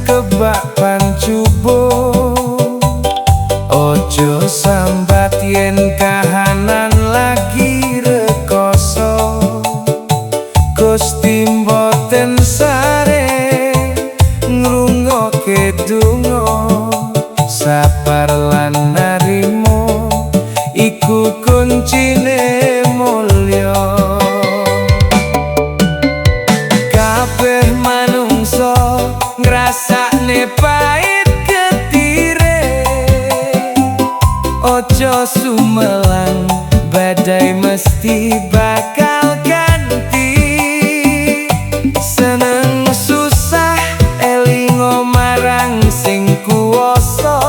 Kebak pancubo ojo sambat yen kahanan lagi rekoso. Gusti mboten sare ngrungokke donga, sabar lan narimo iku kuncine mulya. Kabeh manungsa ngrasakne pait getire, ojo sumelang badai mesti bakal ganti. Seneng susah elingo marang sing kuwasa,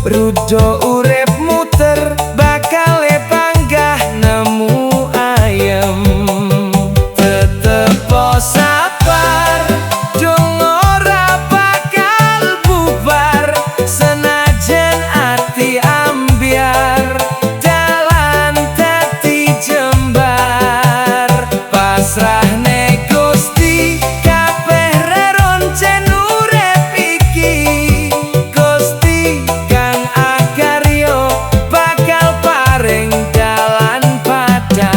rudo urip muter bakal panggah nemu ayem. Tetep sabar dong ora bakal bubar, senajan ati ambyar dalan dadi jembar. Pasrahne Gusti kabeh reroncen urip iki, Gusti kang akarya bakal paring dalan padhang.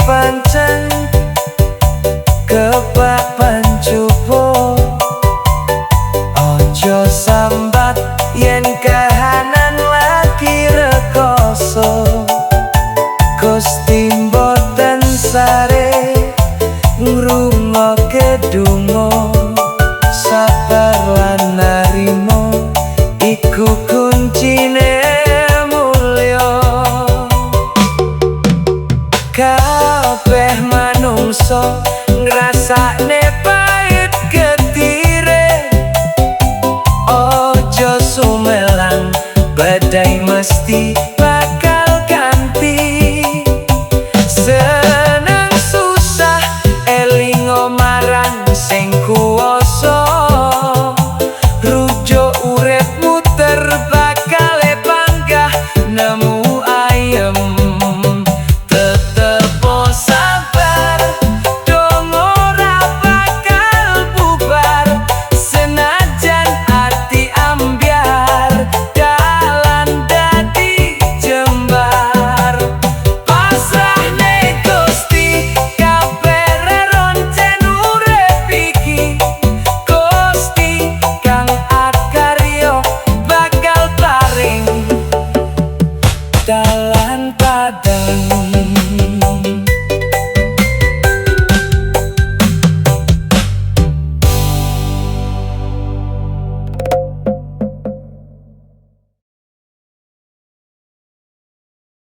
Pancen kebak pancubo, ojo sambat yen kahanan lagi rekoso. Gusti mboten sare ngrungokke donga, sabar lan narimo iku kuncine mulya. Kabeh manungsa ngrasakne pait getire, ojo sumelang badai mesti bakal ganti. Seneng susah elingo marang sing kuwasa, rujuk urip muter bakal panggah nemu ayem. Dalan padhang.